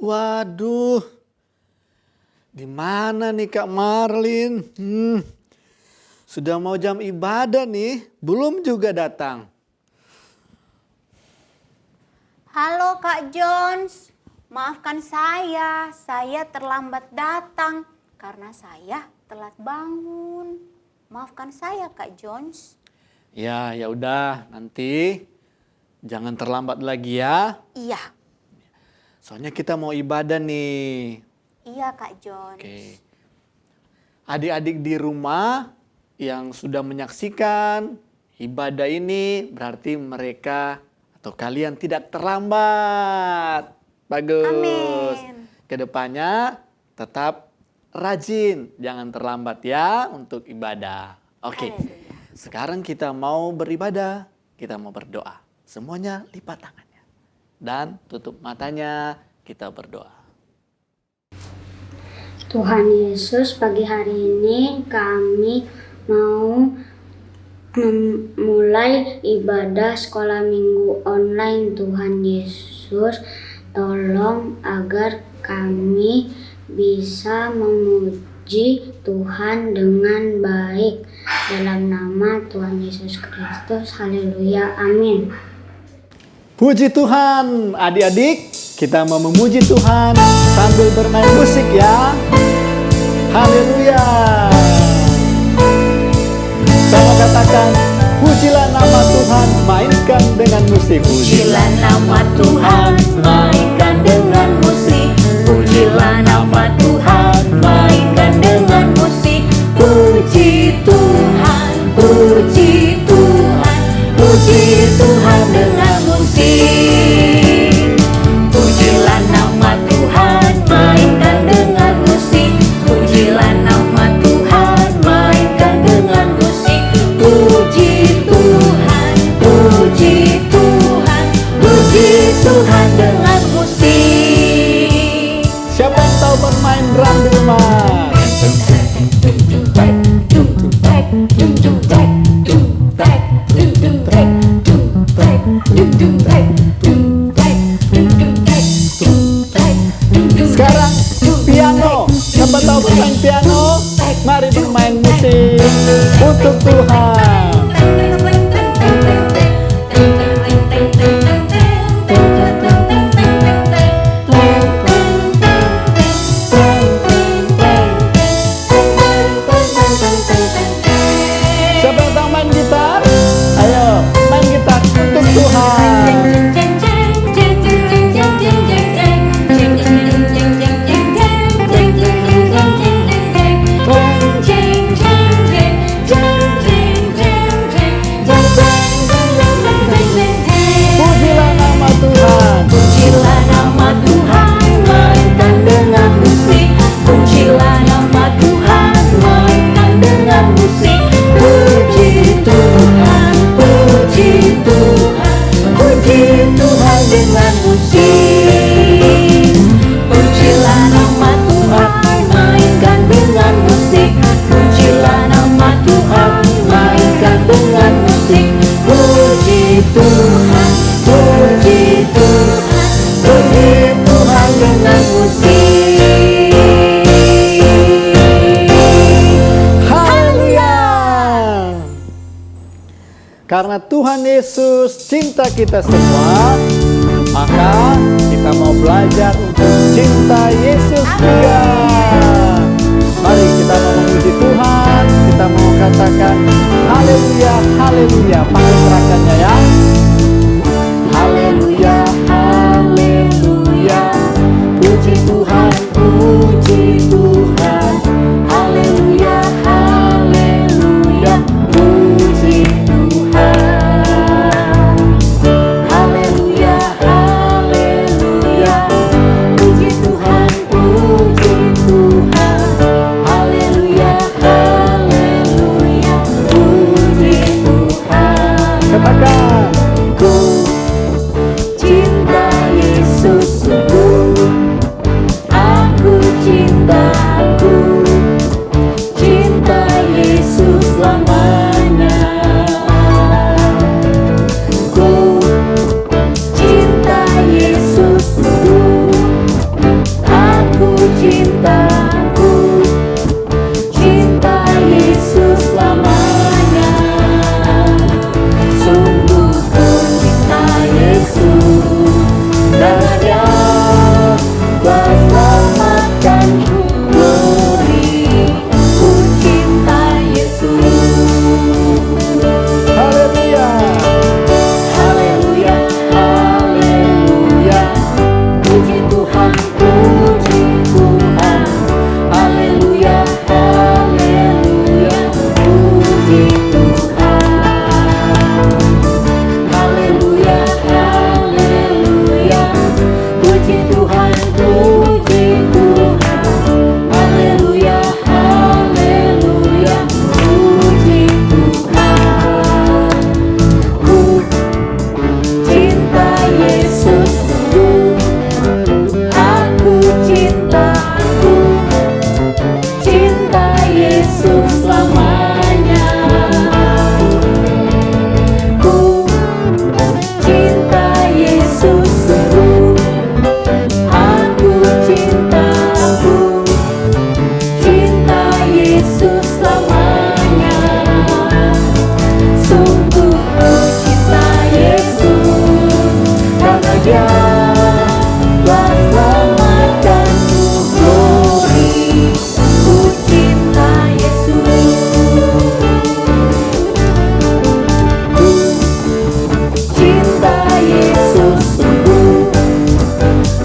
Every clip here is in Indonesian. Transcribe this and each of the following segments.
Waduh, di mana nih Kak Marlin? Sudah mau jam ibadah nih, belum juga datang. Halo Kak Jones, maafkan saya terlambat datang karena saya telat bangun. Maafkan saya Kak Jones. Ya udah, nanti jangan terlambat lagi ya. Iya. Soalnya kita mau ibadah nih. Iya Kak Jones. Oke. Adik-adik di rumah yang sudah menyaksikan ibadah ini berarti mereka atau kalian tidak terlambat. Bagus. Amin. Kedepannya tetap rajin, jangan terlambat ya untuk ibadah. Oke. Haleluya. Sekarang kita mau beribadah, kita mau berdoa. Semuanya lipat tangannya dan tutup matanya, kita berdoa. Tuhan Yesus, pagi hari ini kami mau memulai ibadah sekolah minggu online. Tuhan Yesus, tolong agar kami bisa memuji Tuhan dengan baik. Dalam nama Tuhan Yesus Kristus, haleluya, amin. Puji Tuhan, adik-adik, kita mau memuji Tuhan sambil bermain musik ya. Haleluya. Sama katakan, pujilah nama Tuhan, mainkan dengan musik. Pujilah nama Tuhan, mainkan dengan musik. Pujilah nama Tuhan, mainkan dengan musik. Puji Tuhan, puji Tuhan, puji Tuhan dengan musik. Pujilah nama Tuhan, mainkan dengan musik. Pujilah nama Tuhan, mainkan dengan musik. Puji Tuhan, puji Tuhan, puji Tuhan dengan musik. Siapa yang tahu bermain drum di rumah? Sekarang piano. Siapa tahu bermain piano? Mari bermain musik untuk Tuhan. Siapa yang tahu main gitar? Ayo, main gitar untuk Tuhan. Pujilah nama Tuhan. Pujilah nama Tuhan, mainkan dengan musik. Pujilah nama Tuhan, mainkan dengan musik. Puji Tuhan, puji Tuhan, puji Tuhan dengan musik. Pujilah nama Tuhan, mainkan dengan musik. Pujilah nama Tuhan, mainkan dengan musik. Puji Tuhan, puji Tuhan, puji Tuhan dengan musik. Haleluya. Karena Tuhan Yesus cinta kita semua, maka kita mau belajar untuk cinta Yesus juga. Mari kita mau memuji Tuhan, kita mau katakan haleluya, haleluya. Pakai gerakannya ya. Haleluya, haleluya. Puji Tuhan, puji Tuhan. Haleluya, haleluya. Puji Tuhan. Haleluya, haleluya. Puji Tuhan, puji Tuhan. Haleluya, haleluya. Puji Tuhan. Katakan cintaku, cinta Yesus selamanya. Sungguh ku cinta Yesus, dan Dia telah selamatkanku. Glory, ku cinta Yesus. Haleluya. Haleluya, haleluya, puji Tuhan, puji Tuhan. Haleluya, haleluya, puji Tuhan. Haleluya, haleluya, puji Tuhan, puji Tuhan. Haleluya, haleluya, puji Tuhan. Ku cinta Yesus, aku cinta Yesus selamanya. Ku cinta Yesus, aku cinta Yesus selamanya. Sungguh ku cinta Yesus, karena Dia telah selamatkanku. Glory, ku cinta Yesus. Ku cinta Yesus sungguh,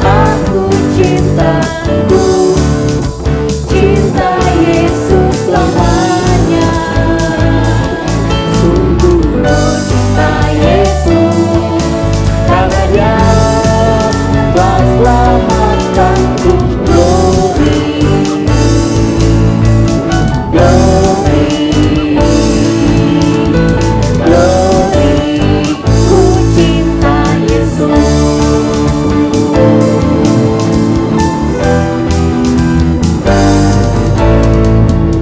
aku cinta Yesus selamanya. Sungguh ku cinta Yesus, karena Dia telah selamatkanku. Glory, glory, glory, ku cinta Yesus.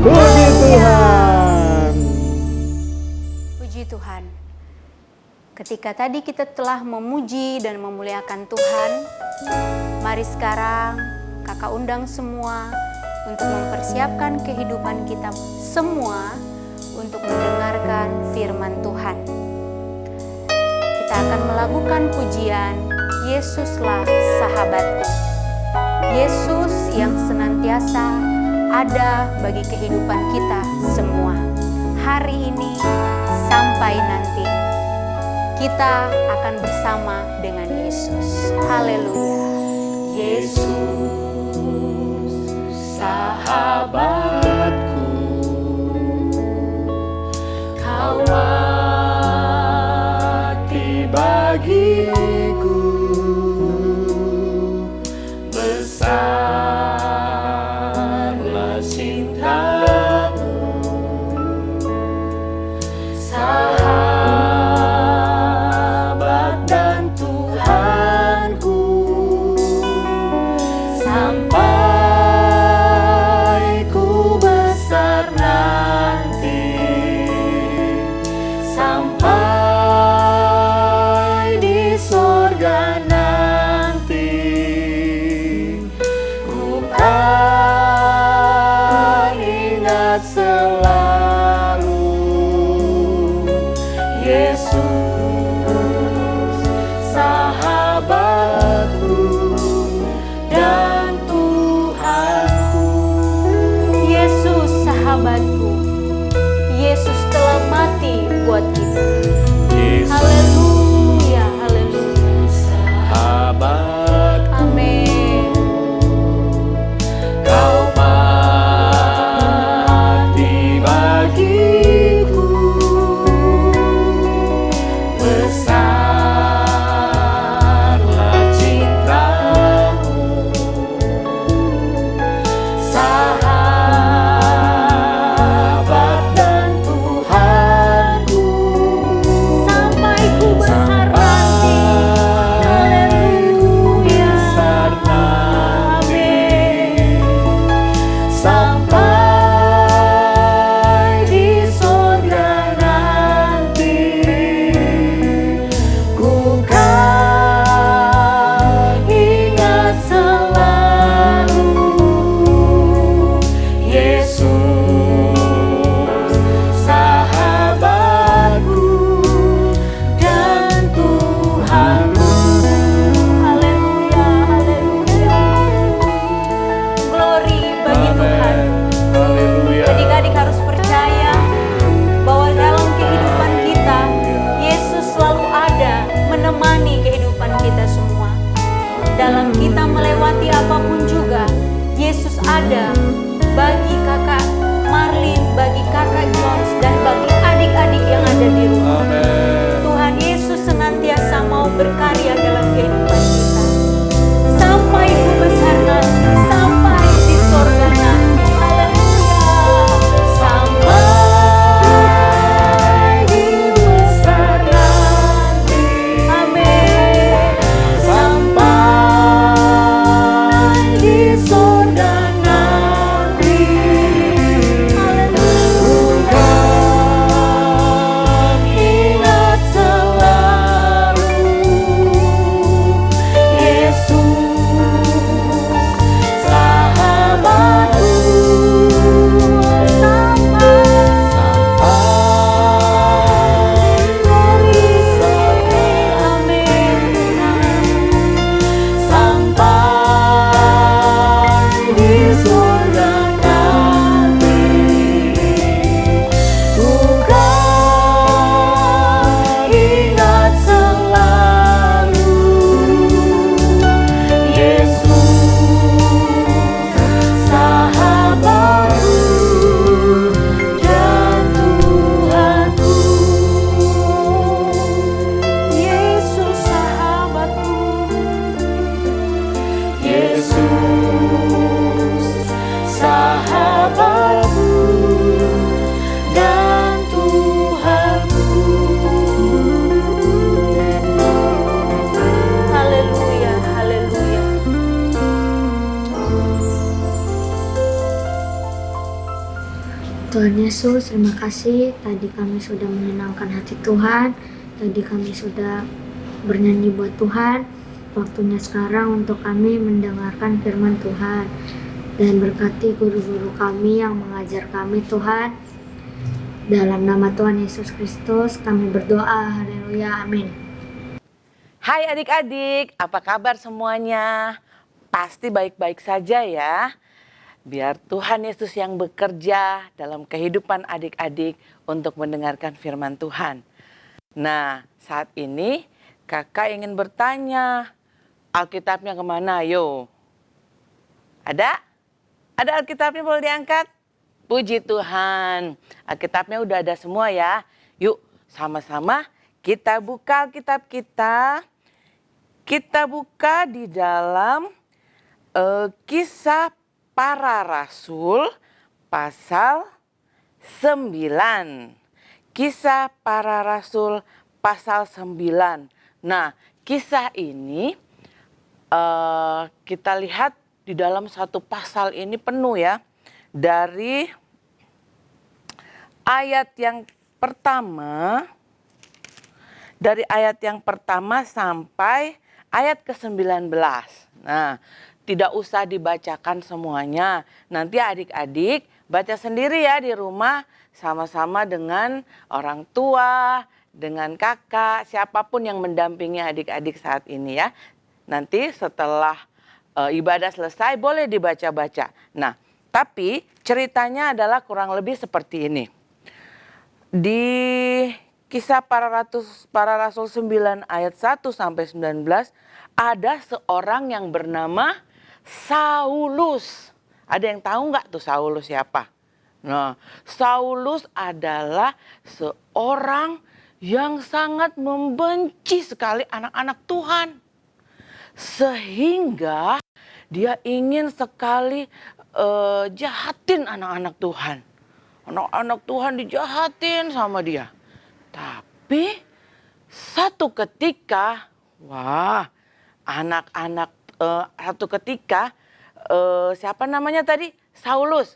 Puji Tuhan. Puji Tuhan. Ketika tadi kita telah memuji dan memuliakan Tuhan, mari sekarang kakak undang semua untuk mempersiapkan kehidupan kita semua untuk mendengarkan firman Tuhan. Kita akan melakukan pujian, Yesuslah sahabatku. Yesus yang senantiasa ada bagi kehidupan kita semua. Hari ini sampai nanti kita akan bersama dengan Yesus. Haleluya. Yesus sahabatku, Kau mati bagiku. Besarlah cintamu, sahabat dan Tuhanku. Sampai ku besar nanti, sampai di sorga nanti, ku kan ingat selalu Yesus sahabatku dan Tuhan. ada bagi kakak Marlin, bagi kakak Jones, dan bagi adik-adik yang ada di rumah. Tuhan Yesus senantiasa mau berkarya dalam kehidupan kita. Sampai Ibu besar nanti, sampai di sorga nanti. Haleluya. Sampai di besar nanti. Amin. Sampai di sorga nanti. Haleluya. Bukan ingat selalu Yesus sahabatku. Sampai di surga nanti. Bukan ingat selalu Yesus sahabatku dan Tuhanku. Yesus sahabatku. Yesus sahabatku dan Tuhanku. Haleluya, haleluya. Tuhan Yesus, terima kasih. Tadi kami sudah menyenangkan hati Tuhan. Tadi kami sudah bernyanyi buat Tuhan. Waktunya sekarang untuk kami mendengarkan firman Tuhan. Dan berkati guru-guru kami yang mengajar kami Tuhan. Dalam nama Tuhan Yesus Kristus kami berdoa. Haleluya, amin. Hai adik-adik, apa kabar semuanya? Pasti baik-baik saja ya. Biar Tuhan Yesus yang bekerja dalam kehidupan adik-adik untuk mendengarkan firman Tuhan. Nah, saat ini kakak ingin bertanya, Alkitabnya kemana? Ayo. Ada? Ada Alkitabnya, boleh diangkat? Puji Tuhan, Alkitabnya udah ada semua ya. Yuk sama-sama kita buka Alkitab kita. Kita buka di dalam Kisah Para Rasul pasal 9. Kisah Para Rasul pasal 9. Nah, kisah ini kita lihat di dalam satu pasal ini penuh ya. Dari ayat yang pertama sampai ayat ke-19. Nah, tidak usah dibacakan semuanya. Nanti adik-adik baca sendiri ya di rumah sama-sama dengan orang tua, dengan kakak, siapapun yang mendampingi adik-adik saat ini ya. Nanti setelah ibadah selesai boleh dibaca-baca. Nah, tapi ceritanya adalah kurang lebih seperti ini. Di Kisah Para Rasul 9 ayat 1 sampai 19 ada seorang yang bernama Saulus. Ada yang tahu nggak tuh Saulus siapa? Nah, Saulus adalah seorang yang sangat membenci sekali anak-anak Tuhan. Sehingga dia ingin sekali jahatin anak-anak Tuhan. Anak-anak Tuhan dijahatin sama dia. Tapi satu ketika, siapa namanya tadi? Saulus.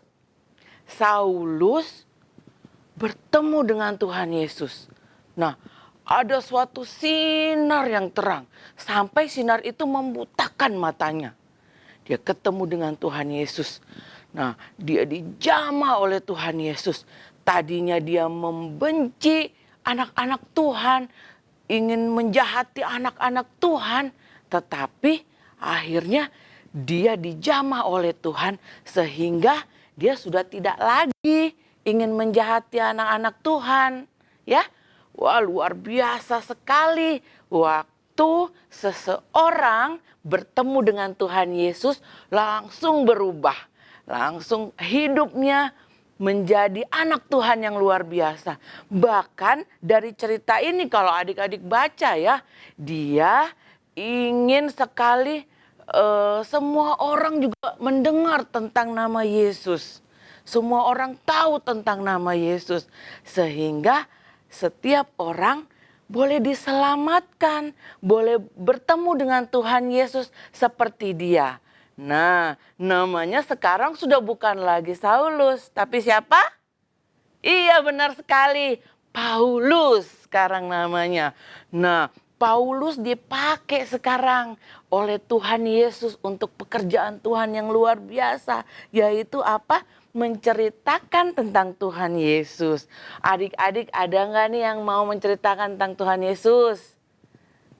Saulus bertemu dengan Tuhan Yesus. Nah, ada suatu sinar yang terang. Sampai sinar itu membutakan matanya. Dia ketemu dengan Tuhan Yesus. Nah, dia dijamah oleh Tuhan Yesus. Tadinya dia membenci anak-anak Tuhan, ingin menjahati anak-anak Tuhan, tetapi akhirnya dia dijamah oleh Tuhan sehingga dia sudah tidak lagi ingin menjahati anak-anak Tuhan, ya. Wah, luar biasa sekali waktu seseorang bertemu dengan Tuhan Yesus langsung berubah. langsung hidupnya menjadi anak Tuhan yang luar biasa. Bahkan dari cerita ini kalau adik-adik baca ya, dia ingin sekali semua orang juga mendengar tentang nama Yesus. Semua orang tahu tentang nama Yesus. Sehingga setiap orang boleh diselamatkan, boleh bertemu dengan Tuhan Yesus seperti dia. Nah, namanya sekarang sudah bukan lagi Saulus, tapi siapa? Iya, benar sekali, Paulus sekarang namanya. Nah, Paulus dipakai sekarang oleh Tuhan Yesus untuk pekerjaan Tuhan yang luar biasa, yaitu apa? Menceritakan tentang Tuhan Yesus. Adik-adik ada nggak nih yang mau menceritakan tentang Tuhan Yesus?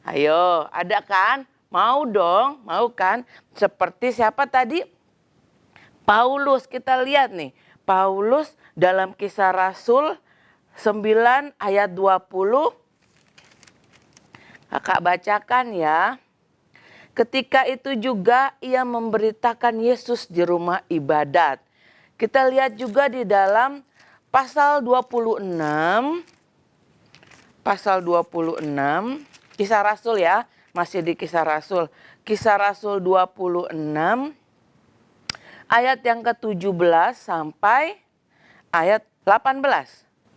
Ayo, ada kan? Mau dong, mau kan? Seperti siapa tadi? Paulus, kita lihat nih. Paulus dalam Kisah Rasul 9 ayat 20. Kakak bacakan ya. Ketika itu juga ia memberitakan Yesus di rumah ibadat. Kita lihat juga di dalam pasal 26. Pasal 26. Kisah Rasul ya. Masih di Kisah Rasul. Kisah Rasul 26 ayat yang ke-17 sampai ayat 18.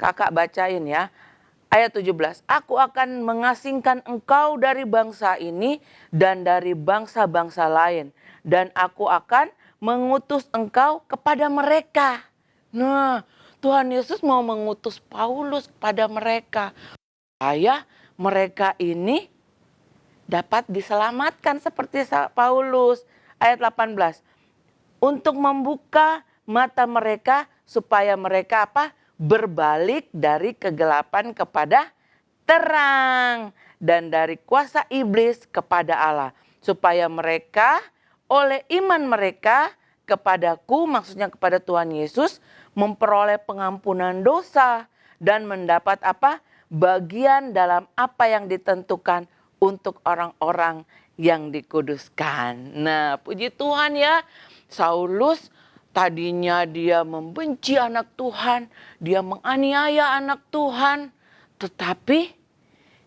Kakak bacain ya. Ayat 17. Aku akan mengasingkan engkau dari bangsa ini dan dari bangsa-bangsa lain. Dan aku akan mengutus engkau kepada mereka. Nah, Tuhan Yesus mau mengutus Paulus kepada mereka. Supaya mereka ini dapat diselamatkan seperti Paulus. Ayat 18. Untuk membuka mata mereka supaya mereka apa? Berbalik dari kegelapan kepada terang. Dan dari kuasa iblis kepada Allah. Supaya mereka oleh iman mereka kepadaku, maksudnya kepada Tuhan Yesus, memperoleh pengampunan dosa. Dan mendapat apa? Bagian dalam apa yang ditentukan untuk orang-orang yang dikuduskan. Nah, puji Tuhan ya. Saulus tadinya dia membenci anak Tuhan, dia menganiaya anak Tuhan, tetapi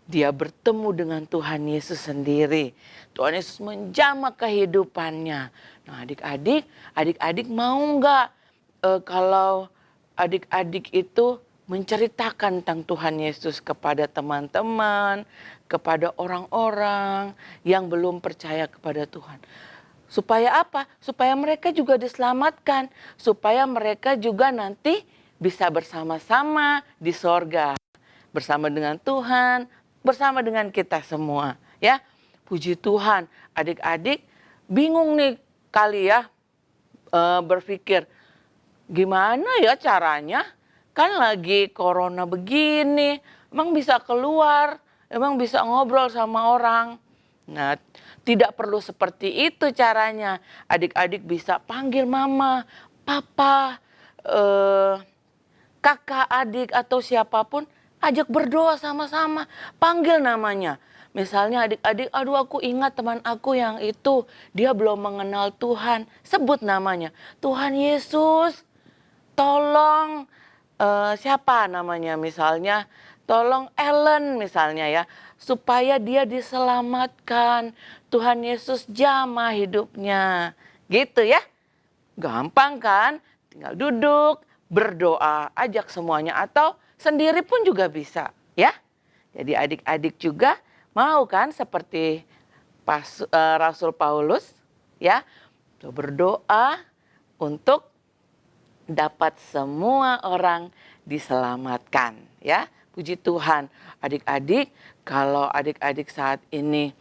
dia bertemu dengan Tuhan Yesus sendiri. Tuhan Yesus menjamah kehidupannya. Nah, adik-adik mau nggak kalau adik-adik itu menceritakan tentang Tuhan Yesus kepada teman-teman, kepada orang-orang yang belum percaya kepada Tuhan. Supaya apa? Supaya mereka juga diselamatkan. Supaya mereka juga nanti bisa bersama-sama di sorga. Bersama dengan Tuhan, bersama dengan kita semua. Ya, puji Tuhan. Adik-adik bingung nih kali ya berpikir, gimana ya caranya? Kan lagi corona begini, emang bisa keluar, emang bisa ngobrol sama orang. Nah, tidak perlu seperti itu caranya. Adik-adik bisa panggil mama, papa, kakak, adik atau siapapun, ajak berdoa sama-sama, panggil namanya. Misalnya adik-adik, aduh aku ingat teman aku yang itu, dia belum mengenal Tuhan, sebut namanya. Tuhan Yesus, tolong siapa namanya misalnya, tolong Ellen misalnya ya, supaya dia diselamatkan. Tuhan Yesus jamah hidupnya. Gitu ya. Gampang kan? Tinggal duduk, berdoa, ajak semuanya. Atau sendiri pun juga bisa ya. Jadi adik-adik juga mau kan seperti Rasul Paulus ya. Berdoa untuk dapat semua orang diselamatkan ya. Puji Tuhan. Adik-adik, kalau adik-adik saat ini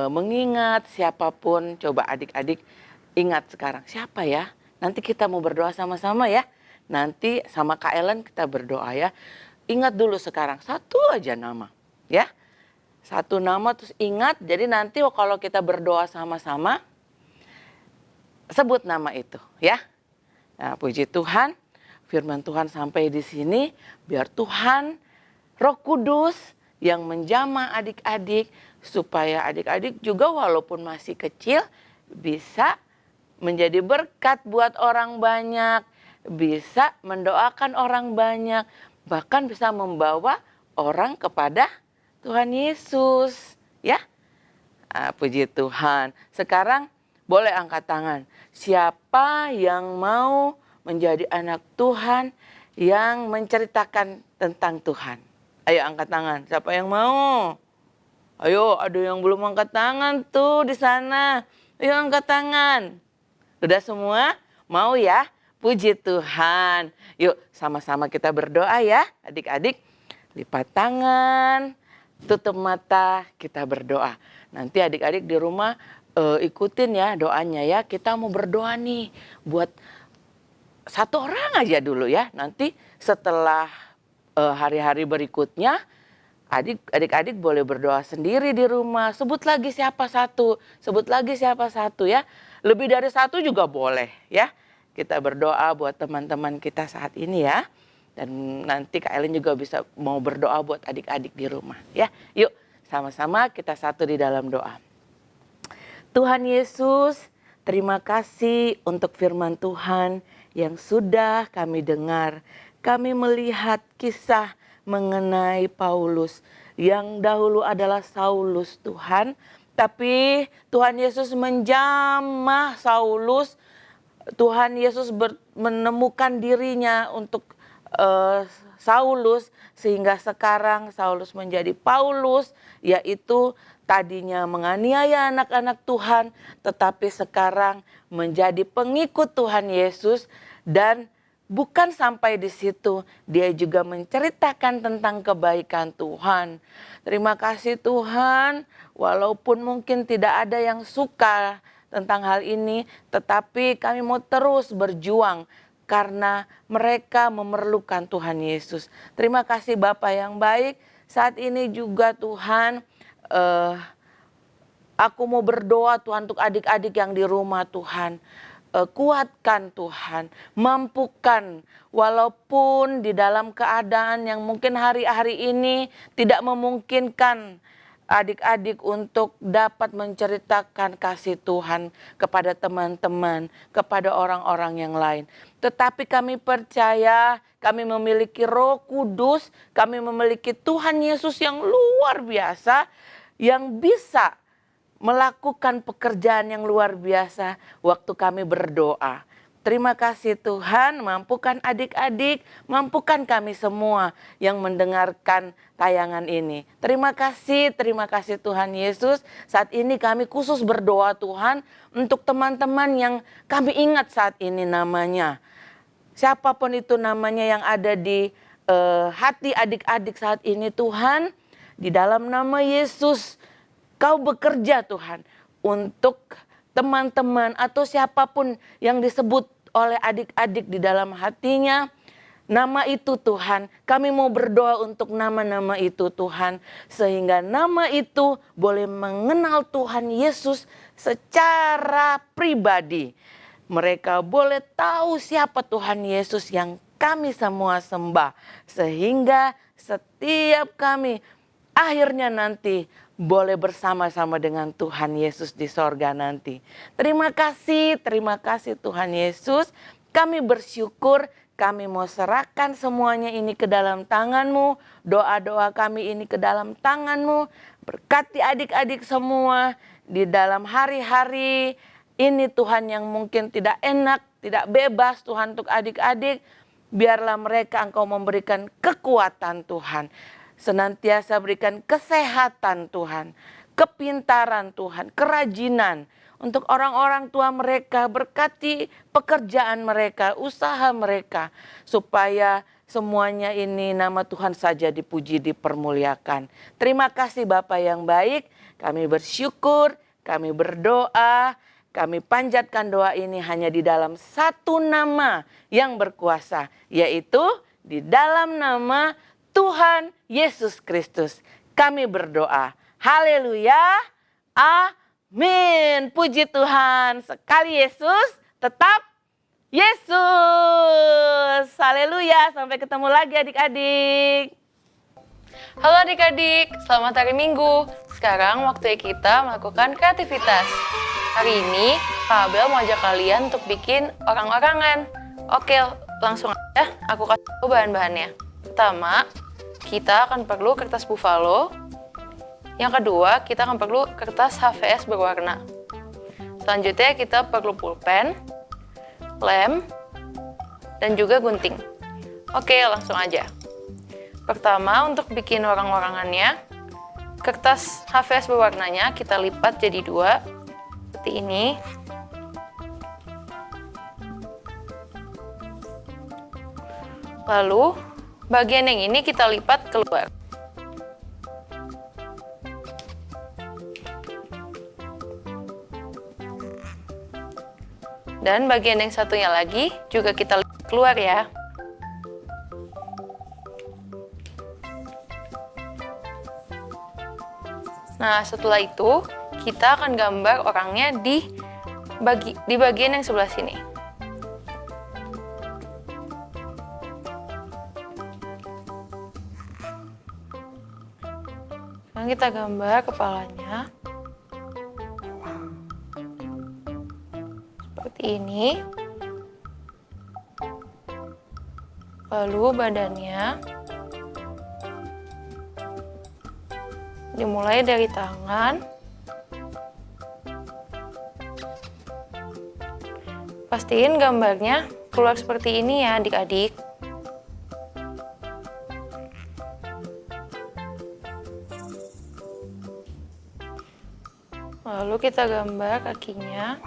mengingat siapapun, coba adik-adik ingat sekarang siapa ya. Nanti kita mau berdoa sama-sama ya. Nanti sama Kak Ellen kita berdoa ya. Ingat dulu sekarang satu aja nama ya. Satu nama terus ingat. Jadi nanti kalau kita berdoa sama-sama sebut nama itu ya. Nah, puji Tuhan, firman Tuhan sampai di sini, biar Tuhan, Roh Kudus yang menjamah adik-adik, supaya adik-adik juga walaupun masih kecil bisa menjadi berkat buat orang banyak, bisa mendoakan orang banyak, bahkan bisa membawa orang kepada Tuhan Yesus, ya. Puji Tuhan. Sekarang boleh angkat tangan. Siapa yang mau menjadi anak Tuhan yang menceritakan tentang Tuhan? Ayo angkat tangan. Siapa yang mau? Ayo, ada yang belum angkat tangan tuh di sana. Ayo angkat tangan. Udah semua? Mau ya? Puji Tuhan. Yuk sama-sama kita berdoa ya adik-adik. Lipat tangan, tutup mata, kita berdoa. Nanti adik-adik di rumah ikutin ya doanya ya. Kita mau berdoa nih buat satu orang aja dulu ya. Nanti setelah hari-hari berikutnya, adik-adik boleh berdoa sendiri di rumah. Sebut lagi siapa satu ya. Lebih dari satu juga boleh ya. Kita berdoa buat teman-teman kita saat ini ya. Dan nanti Kak Ellen juga bisa mau berdoa buat adik-adik di rumah ya. Yuk sama-sama kita satu di dalam doa. Tuhan Yesus, terima kasih untuk firman Tuhan yang sudah kami dengar. Kami melihat kisah mengenai Paulus yang dahulu adalah Saulus Tuhan. Tapi Tuhan Yesus menjamah Saulus. Tuhan Yesus menemukan dirinya untuk Saulus sehingga sekarang Saulus menjadi Paulus, yaitu tadinya menganiaya anak-anak Tuhan tetapi sekarang menjadi pengikut Tuhan Yesus. Dan bukan sampai di situ, dia juga menceritakan tentang kebaikan Tuhan. Terima kasih Tuhan, walaupun mungkin tidak ada yang suka tentang hal ini, tetapi kami mau terus berjuang karena mereka memerlukan Tuhan Yesus. Terima kasih Bapa yang baik. Saat ini juga Tuhan, aku mau berdoa Tuhan untuk adik-adik yang di rumah Tuhan. Kuatkan Tuhan, mampukan walaupun di dalam keadaan yang mungkin hari-hari ini tidak memungkinkan adik-adik untuk dapat menceritakan kasih Tuhan kepada teman-teman, kepada orang-orang yang lain. Tetapi kami percaya kami memiliki Roh Kudus, kami memiliki Tuhan Yesus yang luar biasa, yang bisa melakukan pekerjaan yang luar biasa waktu kami berdoa. Terima kasih Tuhan, mampukan adik-adik, mampukan kami semua yang mendengarkan tayangan ini. Terima kasih Tuhan Yesus. Saat ini kami khusus berdoa Tuhan untuk teman-teman yang kami ingat saat ini namanya. Siapapun itu namanya yang ada di hati adik-adik saat ini Tuhan, di dalam nama Yesus Kau bekerja Tuhan untuk teman-teman atau siapapun yang disebut oleh adik-adik di dalam hatinya. Nama itu Tuhan, kami mau berdoa untuk nama-nama itu Tuhan. Sehingga nama itu boleh mengenal Tuhan Yesus secara pribadi. Mereka boleh tahu siapa Tuhan Yesus yang kami semua sembah. Sehingga setiap kami akhirnya nanti boleh bersama-sama dengan Tuhan Yesus di sorga nanti. Terima kasih Tuhan Yesus. Kami bersyukur, kami mau serahkan semuanya ini ke dalam tangan-Mu. Doa-doa kami ini ke dalam tangan-Mu. Berkati adik-adik semua di dalam hari-hari ini Tuhan yang mungkin tidak enak, tidak bebas Tuhan untuk adik-adik. Biarlah mereka Engkau memberikan kekuatan Tuhan. Senantiasa berikan kesehatan Tuhan, kepintaran Tuhan, kerajinan untuk orang-orang tua mereka, berkati pekerjaan mereka, usaha mereka, supaya semuanya ini nama Tuhan saja dipuji, dipermuliakan. Terima kasih Bapa yang baik, kami bersyukur, kami berdoa, kami panjatkan doa ini hanya di dalam satu nama yang berkuasa, yaitu di dalam nama Tuhan Yesus Kristus. Kami berdoa. Haleluya. Amin. Puji Tuhan. Sekali Yesus, tetap Yesus. Haleluya. Sampai ketemu lagi adik-adik. Halo adik-adik, selamat hari Minggu. Sekarang waktunya kita melakukan kreativitas. Hari ini, Kak Abel mau ajak kalian untuk bikin orang-orangan. Oke, langsung aja aku kasih tahu bahan-bahannya. Pertama, kita akan perlu kertas buffalo. Yang kedua, kita akan perlu kertas HVS berwarna. Selanjutnya, kita perlu pulpen, lem, dan juga gunting. Oke, langsung aja. Pertama, untuk bikin orang-orangannya, kertas HVS berwarnanya kita lipat jadi 2, seperti ini. Lalu, bagian yang ini kita lipat keluar. Dan bagian yang satunya lagi juga kita lipat keluar ya. Nah, setelah itu kita akan gambar orangnya di bagian yang sebelah sini. Sekarang kita gambar kepalanya. Seperti ini. Lalu badannya. Dimulai dari tangan. Pastiin gambarnya keluar seperti ini ya adik-adik. Lalu kita gambar kakinya.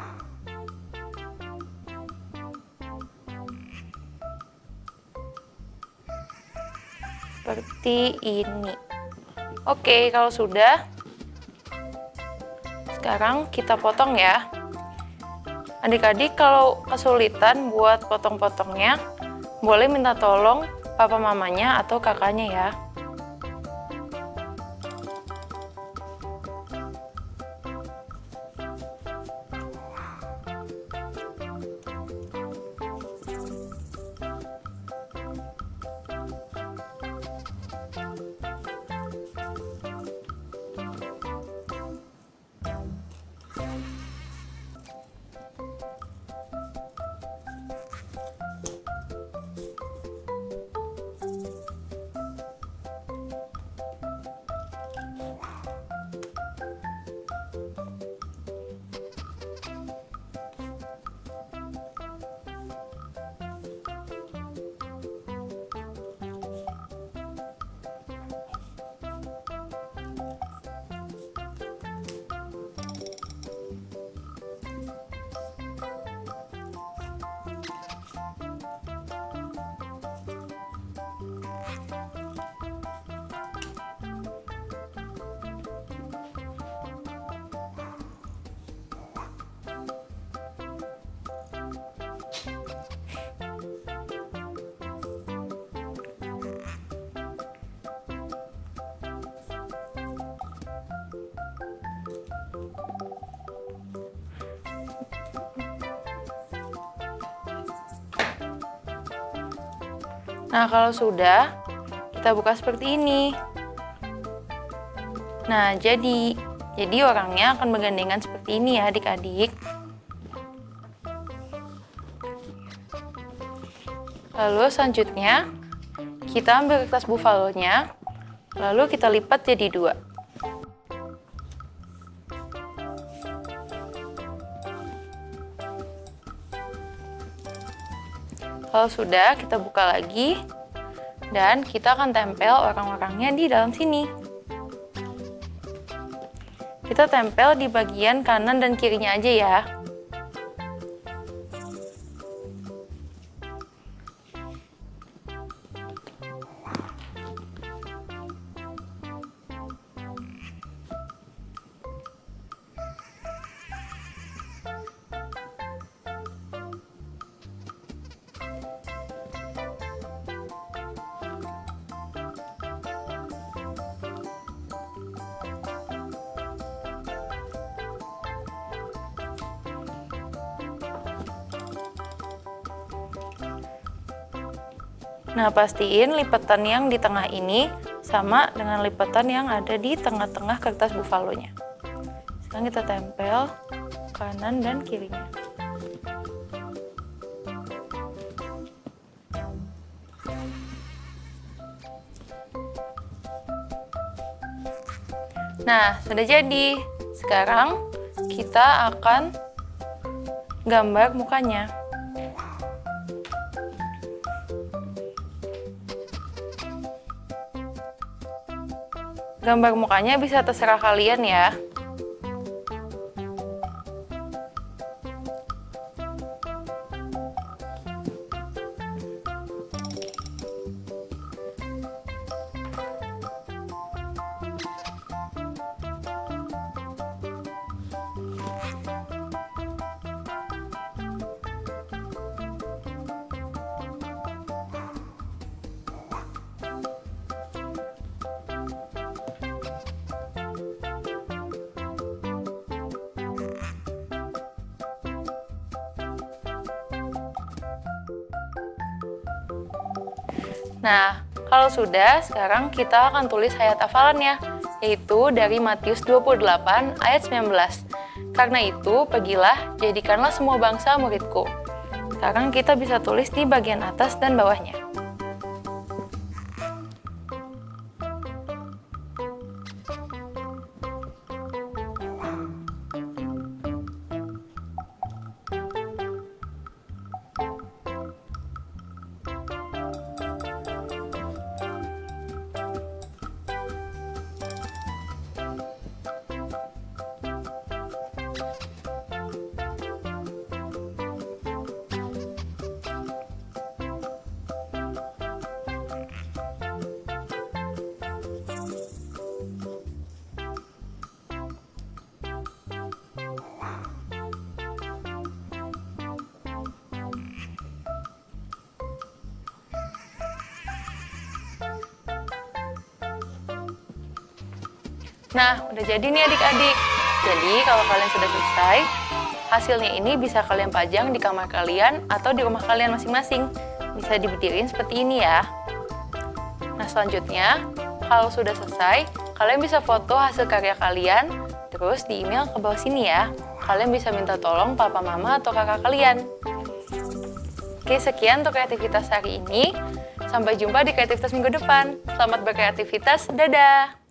Seperti ini. Oke, kalau sudah, sekarang kita potong ya. Adik-adik kalau kesulitan buat potong-potongnya, boleh minta tolong papa mamanya atau kakaknya ya. Nah, kalau sudah, kita buka seperti ini. Nah, jadi orangnya akan bergandengan seperti ini ya adik-adik. Lalu selanjutnya, kita ambil kertas buffalo-nya, lalu kita lipat jadi 2. Kalau sudah, kita buka lagi dan kita akan tempel orang-orangnya di dalam sini. Kita tempel di bagian kanan dan kirinya aja ya. Nah, pastiin lipatan yang di tengah ini sama dengan lipatan yang ada di tengah-tengah kertas buffalo-nya. Sekarang kita tempel kanan dan kirinya. Nah, sudah jadi. Sekarang kita akan gambar mukanya. Gambar mukanya bisa terserah kalian ya. Nah, kalau sudah, sekarang kita akan tulis ayat hafalannya, yaitu dari Matius 28 ayat 19. Karena itu, pergilah, jadikanlah semua bangsa muridku. Sekarang kita bisa tulis di bagian atas dan bawahnya. Nah, udah jadi nih adik-adik. Jadi, kalau kalian sudah selesai, hasilnya ini bisa kalian pajang di kamar kalian atau di rumah kalian masing-masing. Bisa diberdiriin seperti ini ya. Nah, selanjutnya, kalau sudah selesai, kalian bisa foto hasil karya kalian, terus di email ke bawah sini ya. Kalian bisa minta tolong papa, mama, atau kakak kalian. Oke, sekian untuk kreativitas hari ini. Sampai jumpa di kreativitas minggu depan. Selamat berkreativitas, dadah!